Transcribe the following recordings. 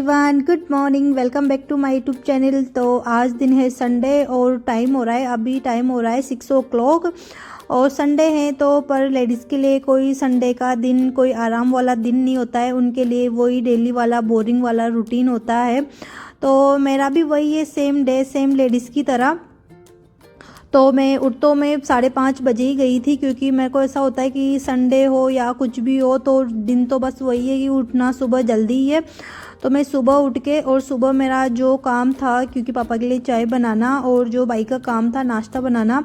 Everyone, good morning. Welcome back to my YouTube channel. तो आज दिन है संडे और टाइम हो रहा है, अभी टाइम हो रहा है 6 o'clock और संडे है तो पर लेडीज़ के लिए कोई संडे का दिन कोई आराम वाला दिन नहीं होता है, उनके लिए वही डेली वाला बोरिंग वाला रूटीन होता है। तो मेरा भी वही है, सेम डे सेम लेडीज़ की तरह। तो मैं 5:30 बजे ही गई थी, क्योंकि मेरे को ऐसा होता है कि संडे हो या कुछ भी हो तो दिन तो बस वही है कि उठना सुबह जल्दी ही है। तो मैं सुबह उठ के और सुबह मेरा जो काम था, क्योंकि पापा के लिए चाय बनाना और जो भाई का काम था नाश्ता बनाना,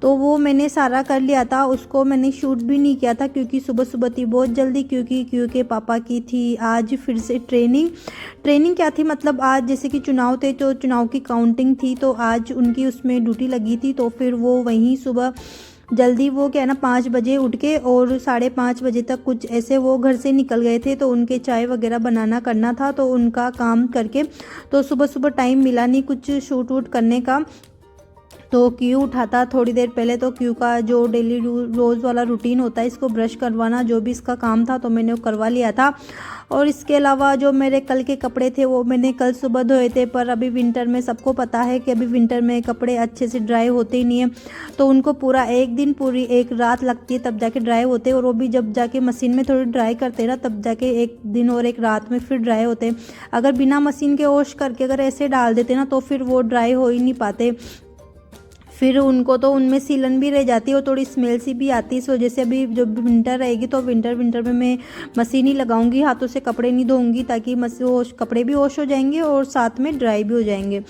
तो वो मैंने सारा कर लिया था। उसको मैंने शूट भी नहीं किया था क्योंकि सुबह सुबह थी बहुत जल्दी, क्योंकि पापा की थी आज फिर से ट्रेनिंग क्या थी, मतलब आज जैसे कि चुनाव थे तो चुनाव की काउंटिंग थी, तो आज उनकी उसमें ड्यूटी लगी थी। तो फिर वो वहीं सुबह जल्दी वो क्या है ना 5 बजे उठ के और 5:30 बजे तक कुछ ऐसे वो घर से निकल गए थे। तो उनके चाय वगैरह बनाना करना था, तो उनका काम करके तो सुबह सुबह टाइम मिला नहीं कुछ शूट वूट करने का। तो क्यू उठा था थोड़ी देर पहले, तो क्यू का जो डेली रोज़ वाला रूटीन होता है, इसको ब्रश करवाना जो भी इसका काम था तो मैंने वो करवा लिया था। और इसके अलावा जो मेरे कल के कपड़े थे वो मैंने कल सुबह धोए थे, पर अभी विंटर में सबको पता है कि अभी विंटर में कपड़े अच्छे से ड्राई होते ही नहीं है, तो उनको पूरा एक दिन पूरी एक रात लगती है तब जाके ड्राई होते हैं। और वो भी जब जाके मशीन में थोड़ी ड्राई करते हैं ना, तब जाके एक दिन और एक रात में फिर ड्राई होते हैं। अगर बिना मशीन के वॉश करके अगर ऐसे डाल देते ना तो फिर वो ड्राई हो ही नहीं पाते, फिर उनको तो उनमें सीलन भी रह जाती है और थोड़ी स्मेल सी भी आती है। इस वजह से अभी जब विंटर रहेगी तो विंटर में मैं मशीन ही लगाऊंगी, हाथों से कपड़े नहीं धोऊंगी, ताकि कपड़े भी वॉश हो जाएंगे और साथ में ड्राई भी हो जाएंगे।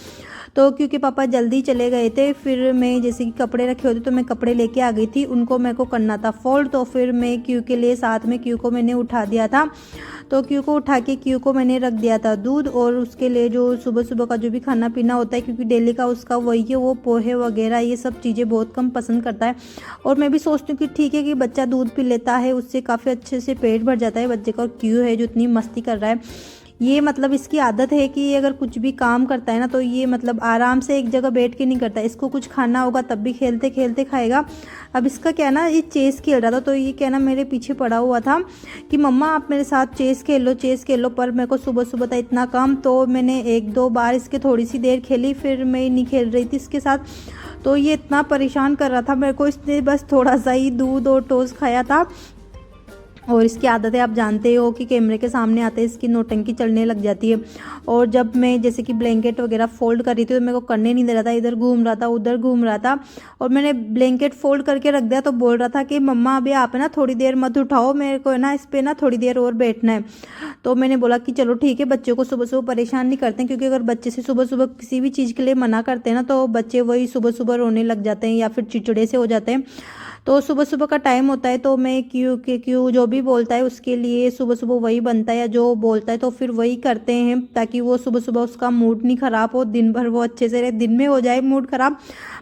तो क्योंकि पापा जल्दी चले गए थे, फिर मैं जैसे कि कपड़े रखे होते तो मैं कपड़े लेके आ गई थी, उनको मेरे को करना था फोल्ड। तो फिर मैं क्यू के लिए साथ में क्यू को मैंने उठा दिया था, तो क्यू को उठा के क्यू को मैंने रख दिया था दूध, और उसके लिए जो सुबह सुबह का जो भी खाना पीना होता है, क्योंकि डेली का उसका वही है, वो पोहे वगैरह ये सब चीज़ें बहुत कम पसंद करता है। और मैं भी सोचती हूँ कि ठीक है कि बच्चा दूध पी लेता है, उससे काफ़ी अच्छे से पेट भर जाता है बच्चे का। और क्यू है जो इतनी मस्ती कर रहा है, ये मतलब इसकी आदत है कि अगर कुछ भी काम करता है ना तो ये मतलब आराम से एक जगह बैठ के नहीं करता, इसको कुछ खाना होगा तब भी खेलते खेलते खाएगा। अब इसका क्या ना, ये चेस खेल रहा था, तो ये क्या ना मेरे पीछे पड़ा हुआ था कि मम्मा आप मेरे साथ चेस खेल लो। पर मेरे को सुबह सुबह था इतना काम, तो मैंने 1-2 बार इसके थोड़ी सी देर खेली, फिर मैं नहीं खेल रही थी इसके साथ। तो ये इतना परेशान कर रहा था मेरे को, इसने बस थोड़ा सा ही दूध और टोस्ट खाया था। और इसकी आदत है, आप जानते हो कि कैमरे के सामने आते हैं इसकी नौटंकी चलने लग जाती है। और जब मैं जैसे कि ब्लैंकेट वगैरह फोल्ड कर रही थी तो मेरे को करने नहीं दे रहा था, इधर घूम रहा था उधर घूम रहा था। और मैंने ब्लैंकेट फोल्ड करके रख दिया तो बोल रहा था कि मम्मा अभी आप है ना थोड़ी देर मत उठाओ, मेरे को है ना इस पर ना थोड़ी देर और बैठना है। तो मैंने बोला कि चलो ठीक है, बच्चों को सुबह सुबह परेशान नहीं करते हैं, क्योंकि अगर बच्चे से सुबह सुबह किसी भी चीज़ के लिए मना करते हैं ना तो बच्चे वही सुबह सुबह रोने लग जाते हैं या फिर चिड़चिड़े से हो जाते हैं। तो सुबह सुबह का टाइम होता है, तो मैं क्यू जो भी बोलता है उसके लिए सुबह सुबह वही बनता है, या जो बोलता है तो फिर वही करते हैं, ताकि वो सुबह सुबह उसका मूड नहीं ख़राब हो, दिन भर वो अच्छे से रहे। दिन में हो जाए मूड ख़राब,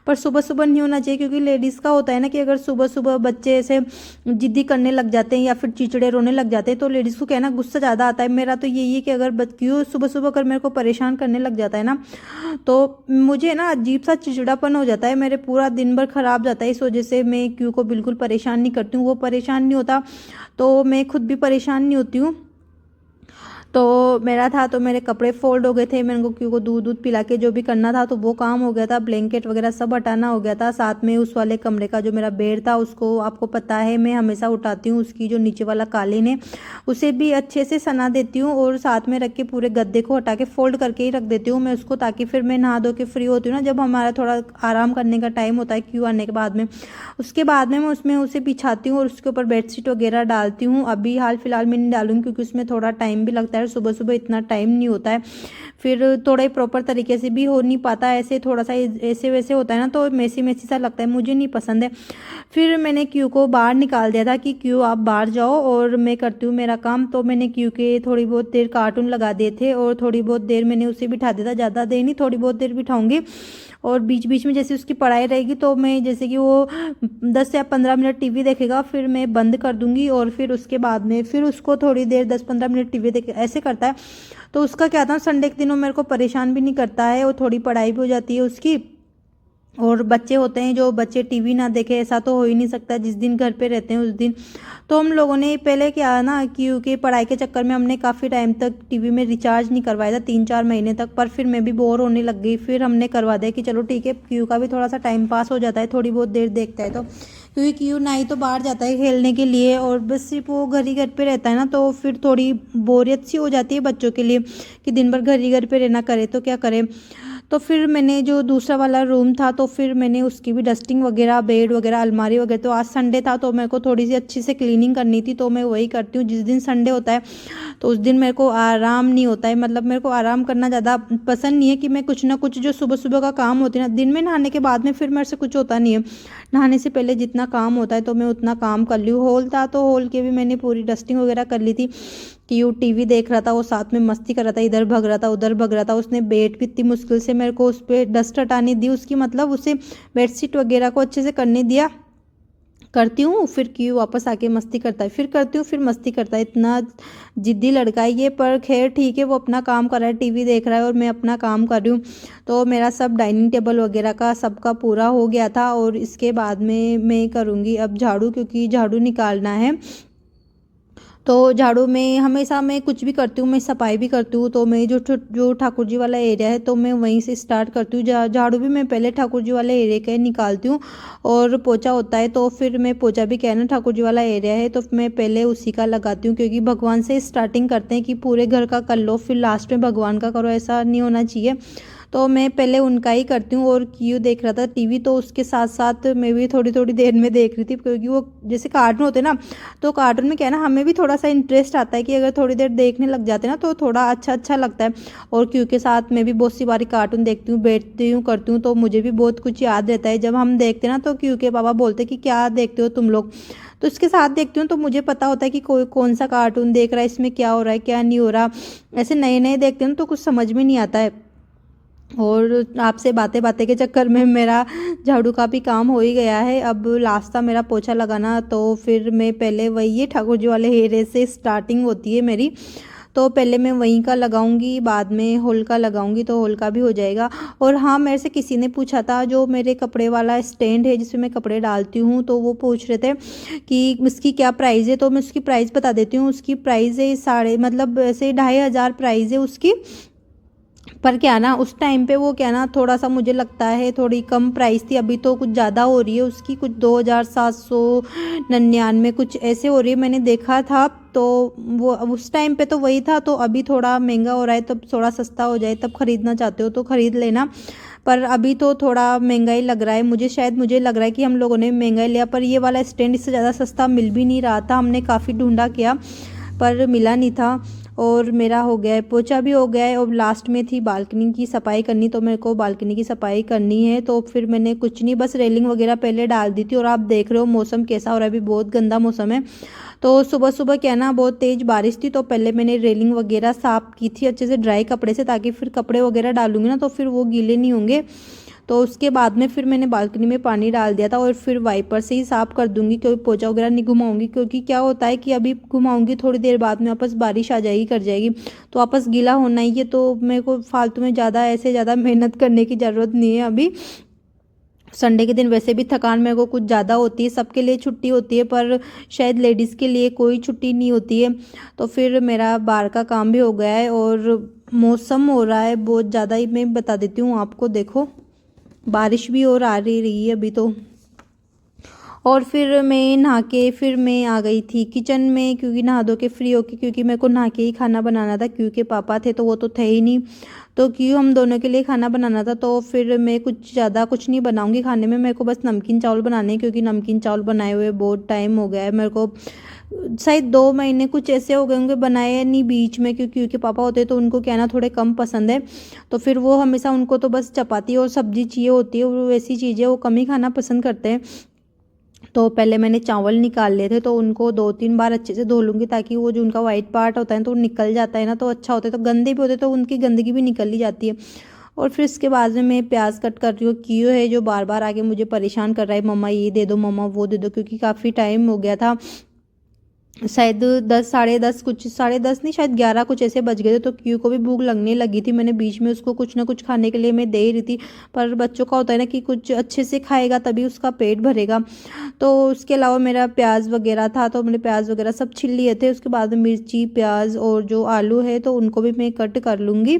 पर सुबह सुबह नहीं होना चाहिए, क्योंकि लेडीज़ का होता है ना कि अगर सुबह सुबह बच्चे ऐसे जिद्दी करने लग जाते हैं या फिर चिड़चिड़े रोने लग जाते हैं तो लेडीज़ को कहना गुस्सा ज़्यादा आता है। मेरा तो यही है कि अगर क्यों सुबह सुबह अगर मेरे को परेशान करने लग जाता है ना तो मुझे ना अजीब सा चिड़चिड़ापन हो जाता है, मेरे पूरा दिन भर ख़राब जाता है। इस वजह से मैं क्यू को बिल्कुल परेशान नहीं करती हूँ, वो परेशान नहीं होता तो मैं खुद भी परेशान नहीं होती हूँ। तो मेरा था तो मेरे कपड़े फोल्ड हो गए थे, मैंने को क्यों को दूध पिला के जो भी करना था तो वो काम हो गया था, ब्लैंकेट वगैरह सब हटाना हो गया था। साथ में उस वाले कमरे का जो मेरा बेड था उसको आपको पता है मैं हमेशा उठाती हूँ, उसकी जो नीचे वाला कालीन है उसे भी अच्छे से सना देती हूँ, और साथ में रख के पूरे गद्दे को हटा के फोल्ड करके ही रख देती हूँ मैं उसको, ताकि फिर मैं नहा धो के फ्री होती हूँ ना, जब हमारा थोड़ा आराम करने का टाइम होता है क्यों आने के बाद में, उसके बाद में मैं उसमें उसे बिछाती हूँ और उसके ऊपर बेडशीट वगैरह डालती हूँ। अभी हाल फिलहाल मैं नहीं डालूंगी क्योंकि उसमें थोड़ा टाइम भी लगता है, सुबह सुबह इतना टाइम नहीं होता है, फिर थोड़ा ही प्रॉपर तरीके से भी हो नहीं पाता, ऐसे थोड़ा सा ऐसे वैसे होता है ना तो मेसी मेसी सा लगता है, मुझे नहीं पसंद है। फिर मैंने क्यू को बाहर निकाल दिया था कि क्यू आप बाहर जाओ और मैं करती हूँ मेरा काम। तो मैंने क्यू के थोड़ी बहुत देर कार्टून लगा दिए थे और थोड़ी बहुत देर मैंने उसे बिठा दिया था, ज़्यादा देर नहीं, थोड़ी बहुत देर बिठाऊंगी। और बीच बीच में जैसे उसकी पढ़ाई रहेगी तो मैं जैसे कि वो 10 या 15 मिनट टीवी देखेगा, फिर मैं बंद कर दूंगी और फिर उसके बाद में फिर उसको थोड़ी देर 10-15 मिनट टीवी देखे, ऐसे करता है। तो उसका क्या था, संडे के दिनों मेरे को परेशान भी नहीं करता है और थोड़ी पढ़ाई भी हो जाती है उसकी। और बच्चे होते हैं जो बच्चे टीवी ना देखे, ऐसा तो हो ही नहीं सकता। जिस दिन घर पे रहते हैं उस दिन तो हम लोगों ने पहले क्या ना, क्योंकि पढ़ाई के चक्कर में हमने काफ़ी टाइम तक टीवी में रिचार्ज नहीं करवाया था, 3-4 महीने तक। पर फिर मैं भी बोर होने लग गई, फिर हमने करवा दिया कि चलो ठीक है, क्यू का भी थोड़ा सा टाइम पास हो जाता है, थोड़ी बहुत देर देखता है तो। क्योंकि क्यू ना ही तो बाहर जाता है खेलने के लिए, और बस सिर्फ वो घर ही घर पे रहता है ना, तो फिर थोड़ी बोरियत सी हो जाती है बच्चों के लिए कि दिन भर घर ही घर पे रहना, करे तो क्या करे। तो फिर मैंने जो दूसरा वाला रूम था तो फिर मैंने उसकी भी डस्टिंग वगैरह, बेड वगैरह, अलमारी वगैरह, तो आज संडे था तो मेरे को थोड़ी सी अच्छी से क्लीनिंग करनी थी, तो मैं वही करती हूँ। जिस दिन संडे होता है तो उस दिन मेरे को आराम नहीं होता है, मतलब मेरे को आराम करना ज़्यादा पसंद नहीं है कि मैं कुछ ना कुछ जो सुबह सुबह का काम होती है ना, दिन में नहाने के बाद में फिर मेरे से कुछ होता नहीं है। नहाने से पहले जितना काम होता है तो मैं उतना काम कर लूँ। हॉल था तो हॉल के भी मैंने पूरी डस्टिंग वगैरह कर ली थी कि वो टीवी देख रहा था, वो साथ में मस्ती कर रहा था, इधर भग रहा था उधर भग रहा था। उसने बेड भी इतनी मुश्किल से मेरे को उस पर डस्ट हटाने दी उसकी, मतलब उसे बेडशीट वगैरह को अच्छे से करने दिया। करती हूँ फिर क्यों वापस आके मस्ती करता है, फिर करती हूँ फिर मस्ती करता है। इतना जिद्दी लड़का है ये, पर खैर ठीक है, वो अपना काम कर रहा है, टीवी देख रहा है और मैं अपना काम कर रही हूँ। तो मेरा सब डाइनिंग टेबल वगैरह का सबका पूरा हो गया था, और इसके बाद में मैं करूँगी अब झाड़ू, क्योंकि झाड़ू निकालना है। तो झाड़ू में हमेशा मैं कुछ भी करती हूँ, मैं सफाई भी करती हूँ, तो मैं जो ठाकुर जी वाला एरिया है तो मैं वहीं से स्टार्ट करती हूँ। झाड़ू भी मैं पहले ठाकुर जी वाले एरिया का निकालती हूँ, और पोछा होता है तो फिर मैं पोछा भी कहना ठाकुर जी वाला एरिया है तो मैं पहले उसी का लगाती हूँ, क्योंकि भगवान से स्टार्टिंग करते हैं कि पूरे घर का कर लो फिर लास्ट में भगवान का करो, ऐसा नहीं होना चाहिए। तो मैं पहले उनका ही करती हूँ। और क्यों देख रहा था टीवी, तो उसके साथ साथ मैं भी थोड़ी थोड़ी देर में देख रही थी, क्योंकि वो जैसे कार्टून होते हैं ना, तो कार्टून में क्या है ना, हमें भी थोड़ा सा इंटरेस्ट आता है कि अगर थोड़ी देर देखने लग जाते हैं ना तो थोड़ा अच्छा अच्छा लगता है। और क्यों के साथ मैं भी बहुत सी बारी कार्टून देखती हूँ, बैठती हूँ, करती हूँ, तो मुझे भी बहुत कुछ याद रहता है। जब हम देखते हैं ना तो क्यों के पापा बोलते कि क्या देखते हो तुम लोग, तो इसके साथ देखती हूँ तो मुझे पता होता है कि कोई कौन सा कार्टून देख रहा है, इसमें क्या हो रहा है क्या नहीं हो रहा। ऐसे नए नए देखते हैं तो कुछ समझ में नहीं आता है। और आपसे बातें बातें के चक्कर में मेरा झाड़ू का भी काम हो ही गया है। अब लास्ट था मेरा पोछा लगाना, तो फिर मैं पहले वही ये ठाकुर जी वाले एरिया से स्टार्टिंग होती है मेरी, तो पहले मैं वहीं का लगाऊंगी, बाद में हॉल का लगाऊंगी, तो हॉल का भी हो जाएगा। और हाँ, मेरे से किसी ने पूछा था, जो मेरे कपड़े वाला स्टैंड है जिसमें मैं कपड़े डालती हूँ, तो वो पूछ रहे थे कि उसकी क्या प्राइस है, तो मैं उसकी प्राइस बता देती हूँ। उसकी प्राइस है साढ़े, मतलब ऐसे 2,500 प्राइस है उसकी। पर क्या ना, उस टाइम पे वो क्या ना, थोड़ा सा मुझे लगता है थोड़ी कम प्राइस थी। अभी तो कुछ ज़्यादा हो रही है उसकी, कुछ 2,799 कुछ ऐसे हो रही है, मैंने देखा था। तो वो उस टाइम पे तो वही था, तो अभी थोड़ा महंगा हो रहा है, तब थोड़ा सस्ता हो जाए, तब खरीदना चाहते हो तो खरीद लेना। पर अभी तो थोड़ा महंगा ही लग रहा है मुझे, शायद मुझे लग रहा है कि हम लोगों ने महंगा ही लिया। पर ये वाला स्टैंड इससे ज़्यादा सस्ता मिल भी नहीं रहा था, हमने काफ़ी ढूंढा किया पर मिला नहीं था। और मेरा हो गया है, पोछा भी हो गया है। और लास्ट में थी बालकनी की सफाई करनी, तो मेरे को बालकनी की सफाई करनी है। तो फिर मैंने कुछ नहीं, बस रेलिंग वगैरह पहले डाल दी थी। और आप देख रहे हो मौसम कैसा हो रहा है, अभी बहुत गंदा मौसम है। तो सुबह सुबह क्या ना, बहुत तेज़ बारिश थी, तो पहले मैंने रेलिंग वगैरह साफ़ की थी अच्छे से ड्राई कपड़े से, ताकि फिर कपड़े वगैरह डालूंगी ना तो फिर वो गीले नहीं होंगे। तो उसके बाद में फिर मैंने बालकनी में पानी डाल दिया था, और फिर वाइपर से ही साफ़ कर दूंगी, क्योंकि पोछा वगैरह नहीं घुमाऊंगी। क्योंकि क्या होता है कि अभी घुमाऊंगी, थोड़ी देर बाद में वापस बारिश आ जाएगी, कर जाएगी, तो वापस गीला होना ही है। तो मेरे को फालतू में ज़्यादा मेहनत करने की ज़रूरत नहीं है अभी। संडे के दिन वैसे भी थकान मेरे को कुछ ज़्यादा होती है, सबके लिए छुट्टी होती है पर शायद लेडीज़ के लिए कोई छुट्टी नहीं होती है। तो फिर मेरा बाहर का काम भी हो गया है, और मौसम हो रहा है बहुत ज़्यादा ही, मैं बता देती हूँ आपको, देखो बारिश भी और आ रही है अभी तो। और फिर मैं नहा के फिर मैं आ गई थी किचन में, क्योंकि नहा धो के फ्री होके, क्योंकि मेरे को नहा के ही खाना बनाना था, क्योंकि पापा थे तो वो तो थे ही नहीं, तो क्यों हम दोनों के लिए खाना बनाना था। तो फिर मैं कुछ नहीं बनाऊंगी खाने में, मेरे को बस नमकीन चावल बनाने हैं, क्योंकि नमकीन चावल बनाए हुए बहुत टाइम हो गया है मेरे को, शायद 2 महीने कुछ ऐसे हो गए होंगे बनाए नहीं बीच में, क्योंकि पापा होते तो उनको क्या ना थोड़े कम पसंद है। तो फिर वो हमेशा उनको तो बस चपाती और सब्जी चाहिए होती है, और वैसी चीज़ें वो कम ही खाना पसंद करते हैं। तो पहले मैंने चावल निकाल लिए थे, तो उनको 2-3 बार अच्छे से धो लूँगी, ताकि वो जो उनका वाइट पार्ट होता है तो वो निकल जाता है ना, तो अच्छा होता है। तो गंदे भी होते तो उनकी गंदगी भी निकल ही जाती है। और फिर इसके बाद में मैं प्याज कट कर रही हूँ। क्यों है जो बार बार आके मुझे परेशान कर रहा है, मम्मा ये दे दो, मम्मा वो दे दो, क्योंकि काफ़ी टाइम हो गया था शायद 10 साढ़े 10 कुछ साढ़े 10 नहीं शायद 11 कुछ ऐसे बज गए थे। तो क्यू को भी भूख लगने लगी थी। मैंने बीच में उसको कुछ ना कुछ खाने के लिए मैं दे ही रही थी। पर बच्चों का होता है ना कि कुछ अच्छे से खाएगा तभी उसका पेट भरेगा। तो उसके अलावा मेरा प्याज वगैरह था तो मैंने प्याज वगैरह सब छील लिए थे। उसके बाद में मिर्ची प्याज और जो आलू है तो उनको भी मैं कट कर लूँगी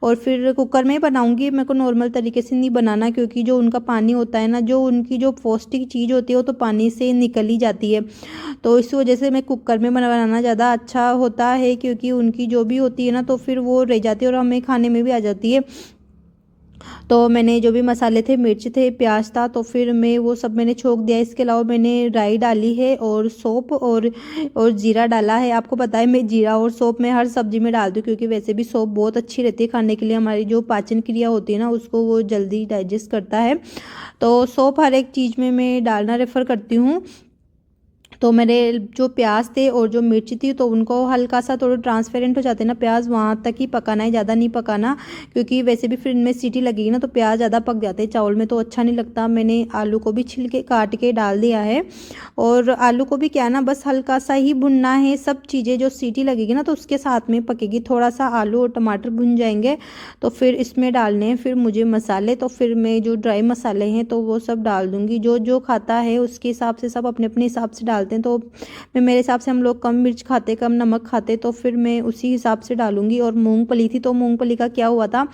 और फिर कुकर में ही बनाऊँगी। मेरे को नॉर्मल तरीके से नहीं बनाना क्योंकि जो उनका पानी होता है ना, जो उनकी जो पौष्टिक चीज़ होती है वो तो पानी से निकल ही जाती है। तो इस वजह से मैं कुकर में बनाना ज़्यादा अच्छा होता है क्योंकि उनकी जो भी होती है ना तो फिर वो रह जाती है और हमें खाने में भी आ जाती है। तो मैंने जो भी मसाले थे, मिर्च थे, प्याज था, तो फिर मैं वो सब मैंने छोंक दिया। इसके अलावा मैंने राई डाली है और सौंफ और जीरा डाला है। आपको पता है मैं जीरा और सौंफ मैं हर सब्ज़ी में डाल दूँ क्योंकि वैसे भी सौंफ बहुत अच्छी रहती है खाने के लिए। हमारी जो पाचन क्रिया होती है ना उसको वो जल्दी डाइजेस्ट करता है। तो सौंफ हर एक चीज़ में मैं डालना रेफ़र करती हूँ। तो मेरे जो प्याज थे और जो मिर्ची थी तो उनको हल्का सा थोड़ा ट्रांसपेरेंट हो जाते हैं ना प्याज, वहाँ तक ही पकाना है, ज़्यादा नहीं पकाना क्योंकि वैसे भी फिर इनमें सीटी लगेगी ना तो प्याज ज़्यादा पक जाते हैं चावल में तो अच्छा नहीं लगता। मैंने आलू को भी छिल के काट के डाल दिया है और आलू को भी क्या ना बस हल्का सा ही भुनना है। सब चीज़ें जो सीटी लगेगी ना तो उसके साथ में पकेगी। थोड़ा सा आलू और टमाटर भुन जाएंगे तो फिर इसमें डालने हैं फिर मुझे मसाले। तो फिर मैं जो ड्राई मसाले हैं तो वो सब डाल दूँगी। जो जो खाता है उसके हिसाब से सब अपने अपने हिसाब से डालते हैं। तो मैं मेरे हिसाब से हम लोग कम मिर्च खाते कम नमक खाते तो फिर मैं उसी हिसाब से डालूँगी। और मूंगफली थी तो मूंगफली का क्या हुआ था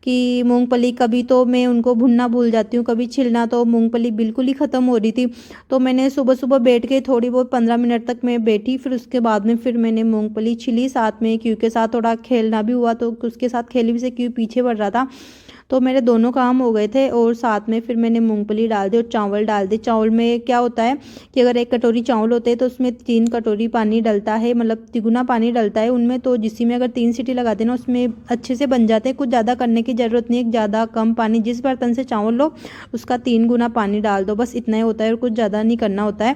कि मूंगफली कभी तो मैं उनको भुनना भूल जाती हूँ कभी छिलना, तो मूंगफली बिल्कुल ही ख़त्म हो रही थी। तो मैंने सुबह सुबह बैठ के थोड़ी बहुत 15 मिनट तक मैं बैठी, फिर उसके बाद में फिर मैंने मूंगफली छिली। साथ में क्यू के साथ थोड़ा खेलना भी हुआ तो उसके साथ खेली भी से क्यू पीछे बढ़ रहा था तो मेरे दोनों काम हो गए थे। और साथ में फिर मैंने मूंगफली डाल दी और चावल डाल दिए। चावल में क्या होता है कि अगर 1 कटोरी चावल होते हैं तो उसमें 3 कटोरी पानी डलता है, मतलब तिगुना पानी डलता है उनमें। तो जिसी में अगर 3 सीटी लगाते हैं ना उसमें अच्छे से बन जाते हैं। कुछ ज़्यादा करने की ज़रूरत नहीं है, ज़्यादा कम पानी, जिस बर्तन से चावल लो उसका 3 गुना पानी डाल दो, बस इतना ही होता है और कुछ ज़्यादा नहीं करना होता है।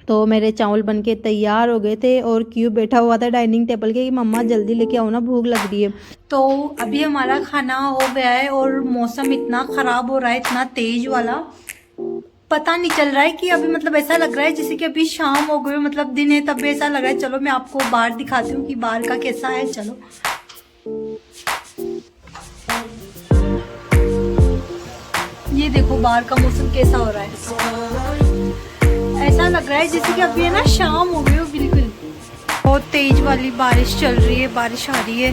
तो मेरे चावल बनके तैयार हो गए थे और क्यू बैठा हुआ था डाइनिंग टेबल के कि मम्मा जल्दी लेके आओ ना भूख लग रही है। तो अभी हमारा खाना हो गया है और मौसम इतना ख़राब हो रहा है, इतना तेज वाला, पता नहीं चल रहा है कि अभी मतलब ऐसा लग रहा है जैसे कि अभी शाम हो गई, मतलब दिन है तब भी ऐसा लग रहा है। चलो मैं आपको बाहर दिखाती हूँ कि बाहर का कैसा है। चलो ये देखो बाहर का मौसम कैसा हो रहा है। ऐसा लग रहा है जैसे कि अभी है ना शाम हो गई हो बिल्कुल। बहुत तेज वाली बारिश चल रही है, बारिश आ रही है,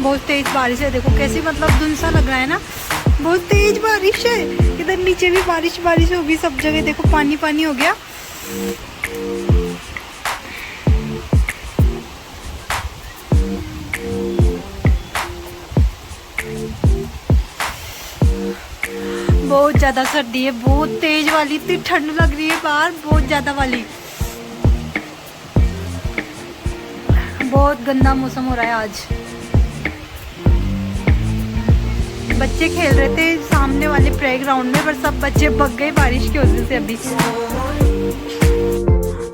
बहुत तेज बारिश है। देखो कैसे मतलब धुंध सा लग रहा है ना, बहुत तेज बारिश है। इधर नीचे भी बारिश बारिश होगी, सब जगह देखो पानी पानी हो गया। बहुत ज़्यादा सर्दी है, बहुत तेज वाली, इतनी ठंड लग रही है बाहर, बहुत ज़्यादा वाली। बहुत गंदा मौसम हो रहा है आज। बच्चे खेल रहे थे सामने वाले प्लेग्राउंड में पर सब बच्चे भग गए बारिश की वजह से अभी।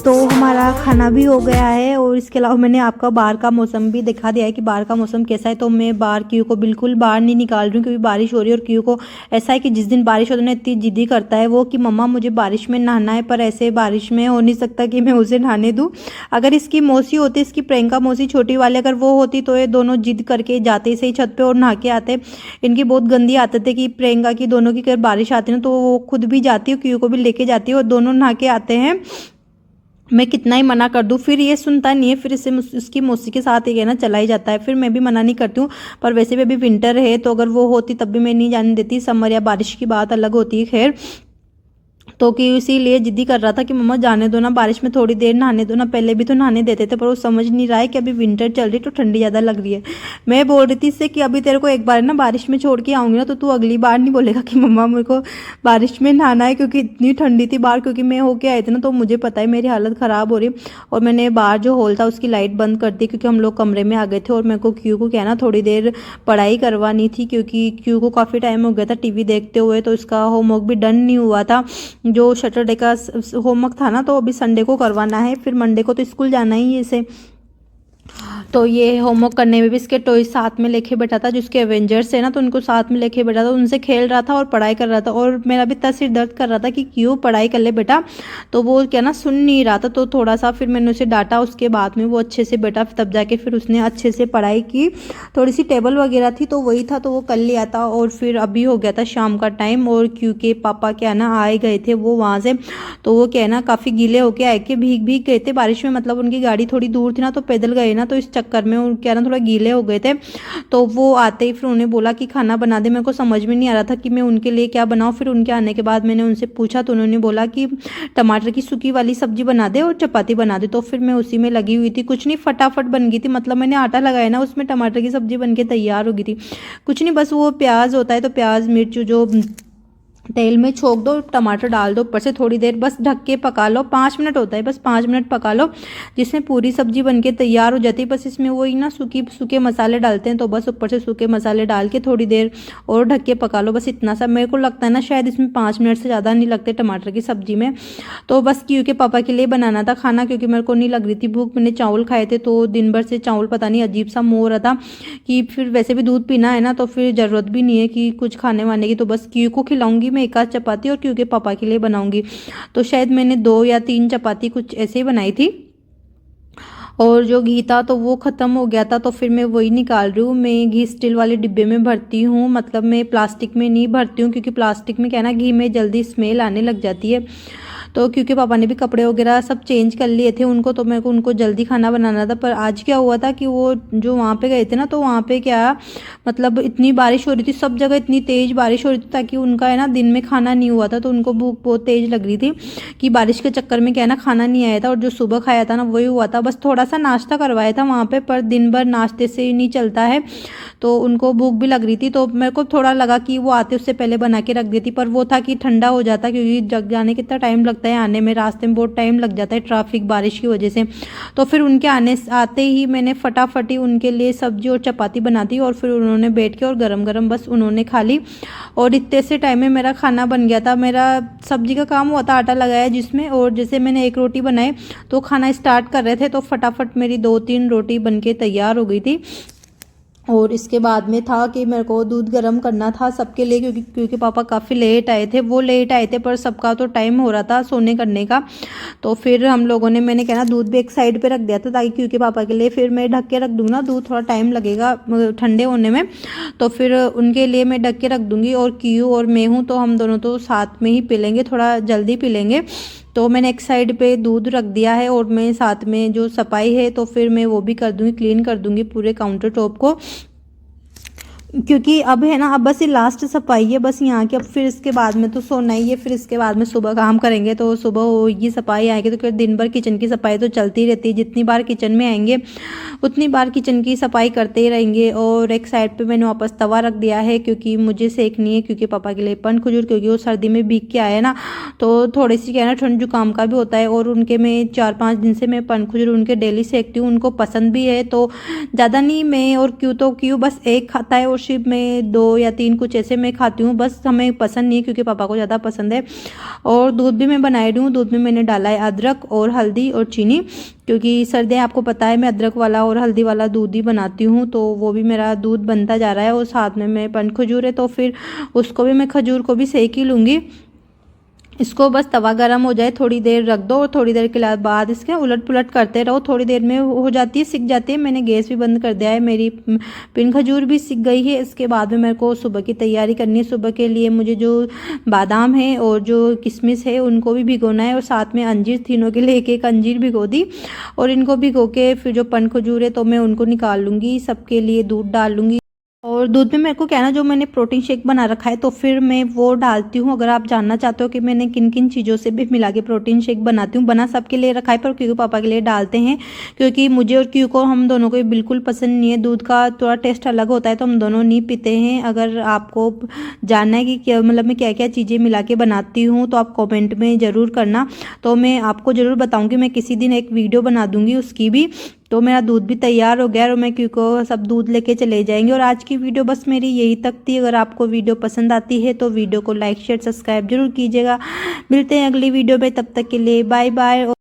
तो हमारा खाना भी हो गया है और इसके अलावा मैंने आपका बाहर का मौसम भी दिखा दिया है कि बाहर का मौसम कैसा है। तो मैं बाहर क्यू को बिल्कुल बाहर नहीं निकाल रही हूँ क्योंकि बारिश हो रही है। और क्यू को ऐसा है कि जिस दिन बारिश होती है ना इतनी जिद्दी करता है वो कि मम्मा मुझे बारिश में नहाना है, पर ऐसे बारिश में हो नहीं सकता कि मैं उसे नहाने दूँ। अगर इसकी मौसी होती, इसकी प्रियंका मौसी छोटी वाली, अगर वो होती तो ये दोनों जिद करके जाते से ही छत पर और नहा के आते। इनकी बहुत गंदी आदत है कि प्रियंका की दोनों की अगर बारिश आती है ना तो वो खुद भी जाती है, क्यू को भी लेके जाती है और दोनों नहा के आते हैं। मैं कितना ही मना कर दूँ फिर ये सुनता नहीं है, फिर इसे उसकी मौसी के साथ ही कहना चला ही जाता है। फिर मैं भी मना नहीं करती हूँ, पर वैसे भी अभी विंटर है तो अगर वो होती तब भी मैं नहीं जाने देती। समर या बारिश की बात अलग होती है खैर। तो कि इसीलिए जिद्दी कर रहा था कि मम्मा जाने दो ना, बारिश में थोड़ी देर नहाने दो ना। पहले भी तो नहाने देते थे पर वो समझ नहीं रहा है कि अभी विंटर चल रही तो ठंडी ज़्यादा लग रही है। मैं बोल रही थी इससे कि अभी तेरे को एक बार ना बारिश में छोड़ के आऊँगी ना तो तू अगली बार नहीं बोलेगा कि मम्मा मेरे को बारिश में नहाना है, क्योंकि इतनी ठंडी थी बाहर। क्योंकि मैं होके आई थी ना तो मुझे पता है मेरी हालत ख़राब हो रही। और मैंने बाहर जो हॉल था उसकी लाइट बंद कर दी क्योंकि हम लोग कमरे में आ गए थे। और मेरे को क्यू को कहना थोड़ी देर पढ़ाई करवानी थी क्योंकि क्यू को काफ़ी टाइम हो गया था टीवी देखते हुए, तो इसका होमवर्क भी डन नहीं हुआ था। जो सैटरडे का होमवर्क था ना तो अभी संडे को करवाना है, फिर मंडे को तो स्कूल जाना ही है इसे। तो ये होमवर्क करने में भी इसके टॉयज साथ में लेके बैठा था, जिसके एवेंजर्स है ना, तो उनको साथ में लेके बैठा था, उनसे खेल रहा था और पढ़ाई कर रहा था। और मेरा भी इतना सिर दर्द कर रहा था कि क्यों पढ़ाई कर ले बेटा, तो वो क्या ना सुन नहीं रहा था। तो थोड़ा सा फिर मैंने उसे डांटा, उसके बाद में वो अच्छे से बैठा, तब जाके फिर उसने अच्छे से पढ़ाई की। थोड़ी सी टेबल वगैरह थी तो वही था, तो वो कर लिया था। और फिर अभी हो गया था शाम का टाइम, और क्योंकि पापा क्या ना आए गए थे वो वहाँ से, तो वो क्या है ना काफ़ी गीले होके आए के भीग भीग गए थे बारिश में। मतलब उनकी गाड़ी थोड़ी दूर थी ना, तो पैदल गए ना, तो इस चक्कर में वो क्या ना थोड़ा गीले हो गए थे। तो वो आते ही फिर उन्हें बोला कि खाना बना दे। मेरे को समझ में नहीं आ रहा था कि मैं उनके लिए क्या बनाऊँ। फिर उनके आने के बाद मैंने उनसे पूछा, तो उन्होंने बोला कि टमाटर की सूखी वाली सब्जी बना दे और चपाती बना दे। तो फिर मैं उसी में लगी हुई थी, कुछ नहीं फटाफट बन गई थी। मतलब मैंने आटा लगाया ना, उसमें टमाटर की सब्जी बन के तैयार हो गई थी। कुछ नहीं, बस वो प्याज होता है तो प्याज मिर्च जो तेल में छोंक दो, टमाटर डाल दो ऊपर से, थोड़ी देर बस ढक के पका लो। 5 मिनट होता है, बस 5 मिनट पका लो, जिसमें पूरी सब्जी बनके तैयार हो जाती है। बस इसमें वही ना सूखे मसाले डालते हैं, तो बस ऊपर से सूखे मसाले डाल के थोड़ी देर और ढक के पका लो, बस इतना सा। मेरे को लगता है ना शायद इसमें 5 मिनट से ज़्यादा नहीं लगते टमाटर की सब्जी में। तो बस क्योंकि पापा के लिए बनाना था खाना, क्योंकि मेरे को नहीं लग रही थी भूख। मैंने चावल खाए थे, तो दिन भर से चावल पता नहीं अजीब सा मुँह हो रहा था कि फिर वैसे भी दूध पीना है ना, तो फिर ज़रूरत भी नहीं है कि कुछ खाने वाने की। तो बस क्यू को खिलाऊंगी मैं एक आध चपाती, और क्योंकि पापा के लिए बनाऊंगी। तो शायद मैंने 2 या 3 चपाती कुछ ऐसे ही बनाई थी। और जो घी था तो वो ख़त्म हो गया था, तो फिर मैं वही निकाल रही हूँ। मैं घी स्टील वाले डिब्बे में भरती हूँ, मतलब मैं प्लास्टिक में नहीं भरती हूँ, क्योंकि प्लास्टिक में क्या है ना घी में जल्दी स्मेल आने लग जाती है। तो क्योंकि पापा ने भी कपड़े वगैरह सब चेंज कर लिए थे उनको, तो मेरे को उनको जल्दी खाना बनाना था। पर आज क्या हुआ था कि वो जो वहाँ पे गए थे ना, तो वहाँ पे क्या मतलब इतनी बारिश हो रही थी, सब जगह इतनी तेज़ बारिश हो रही थी, ताकि उनका है ना दिन में खाना नहीं हुआ था, तो उनको भूख बहुत तेज़ लग रही थी कि बारिश के चक्कर में क्या है ना खाना नहीं आया था। और जो सुबह खाया था ना वही हुआ था, बस थोड़ा सा नाश्ता करवाया था वहाँ पे, पर दिन भर नाश्ते से ही नहीं चलता है। तो उनको भूख भी लग रही थी, तो मेरे को थोड़ा लगा कि वो आते उससे पहले बना के रख देती, पर वो था कि ठंडा हो जाता, क्योंकि जग जाने कितना टाइम लगता है आने में, रास्ते में बहुत टाइम लग जाता है ट्रैफिक बारिश की वजह से। तो फिर उनके आते ही मैंने फटाफट ही उनके लिए सब्जी और चपाती बना दी, और फिर उन्होंने बैठ के और गरम गरम बस उन्होंने खा ली। और इतने से टाइम में मेरा खाना बन गया था। मेरा सब्जी का काम हुआ था, आटा लगाया जिसमें, और जैसे मैंने एक रोटी बनाई तो खाना स्टार्ट कर रहे थे, तो फटाफट मेरी 2-3 रोटी बन के तैयार हो गई थी। और इसके बाद में था कि मेरे को दूध गर्म करना था सबके लिए, क्योंकि पापा काफ़ी लेट आए थे। वो लेट आए थे, पर सबका तो टाइम हो रहा था सोने करने का। तो फिर हम लोगों ने, मैंने कहना दूध भी एक साइड पे रख दिया था, ताकि क्योंकि पापा के लिए फिर मैं ढक के रख दूँगी ना, दूध थोड़ा टाइम लगेगा ठंडे होने में, तो फिर उनके लिए मैं ढक के रख दूँगी। और क्यू और मैं हूँ, तो हम दोनों तो साथ में ही पी लेंगे, थोड़ा जल्दी पी लेंगे। तो मैंने एक साइड पे दूध रख दिया है, और मैं साथ में जो सफाई है तो फिर मैं वो भी कर दूँगी, क्लीन कर दूँगी पूरे काउंटर टॉप को, क्योंकि अब है ना, अब बस ये लास्ट सफाई है बस यहाँ की। अब फिर इसके बाद में तो सोना ही है, फिर इसके बाद में सुबह काम करेंगे, तो सुबह होगी सफाई आएगी, तो फिर दिन भर किचन की सफाई तो चलती रहती है। जितनी बार किचन में आएंगे उतनी बार किचन की सफाई करते ही रहेंगे। और एक साइड पे मैंने वापस तवा रख दिया है, क्योंकि मुझे सेकनी है, क्योंकि पापा के लिए पन खजूर, क्योंकि वो सर्दी में भीग के आए ना, तो थोड़ी सी क्या है ना ठंड जुकाम का भी होता है। और उनके मैं 4-5 दिन से मैं पन खजूर उनके डेली सेकती हूँ, उनको पसंद भी है, तो ज़्यादा नहीं। मैं और क्यों बस एक खाता है, और सिर्फ मैं 2 या 3 कुछ ऐसे मैं खाती हूँ, बस हमें पसंद नहीं है, क्योंकि पापा को ज़्यादा पसंद है। और दूध भी मैं बना रही हूँ, दूध में मैंने डाला है अदरक और हल्दी और चीनी, क्योंकि सर्दियाँ आपको पता है मैं अदरक वाला और हल्दी वाला दूध ही बनाती हूँ। तो वो भी मेरा दूध बनता जा रहा है, और साथ में मैं पन खजूर है, तो फिर उसको भी मैं खजूर को भी सेक ही लूँगी। इसको बस तवा गरम हो जाए, थोड़ी देर रख दो, और थोड़ी देर के बाद इसके उलट पुलट करते रहो, थोड़ी देर में हो जाती है, सिक जाती है। मैंने गैस भी बंद कर दिया है, मेरी पिन खजूर भी सिक गई है। इसके बाद में मेरे को सुबह की तैयारी करनी है। सुबह के लिए मुझे जो बादाम है और जो किशमिश है उनको भी भिगोना है, और साथ में अंजीर, तीनों के लिए एक एक अंजीर भिगो दी। और इनको भिगो के फिर जो पन खजूर है तो मैं उनको निकाल लूँगी, सबके लिए दूध डाल लूँगी। और दूध में मेरे को क्या है ना, जो मैंने प्रोटीन शेक बना रखा है तो फिर मैं वो डालती हूँ। अगर आप जानना चाहते हो कि मैंने किन किन चीज़ों से भी मिला के प्रोटीन शेक बनाती हूँ, बना सबके लिए रखा है, पर क्योंकि पापा के लिए डालते हैं, क्योंकि मुझे और क्यू को, हम दोनों को ये बिल्कुल पसंद नहीं है। दूध का थोड़ा टेस्ट अलग होता है, तो हम दोनों नहीं पीते हैं। अगर आपको जानना है कि क्या मतलब मैं क्या क्या चीज़ें मिला के बनाती हूँ, तो आप कॉमेंट में ज़रूर करना, तो मैं आपको ज़रूर बताऊँगी। मैं किसी दिन एक वीडियो बना दूँगी उसकी भी। तो मेरा दूध भी तैयार हो गया, और मैं क्योंकि सब दूध लेके चले जाएंगे। और आज की वीडियो बस मेरी यही तक थी। अगर आपको वीडियो पसंद आती है तो वीडियो को लाइक शेयर सब्सक्राइब जरूर कीजिएगा। मिलते हैं अगली वीडियो में, तब तक के लिए बाय बाय।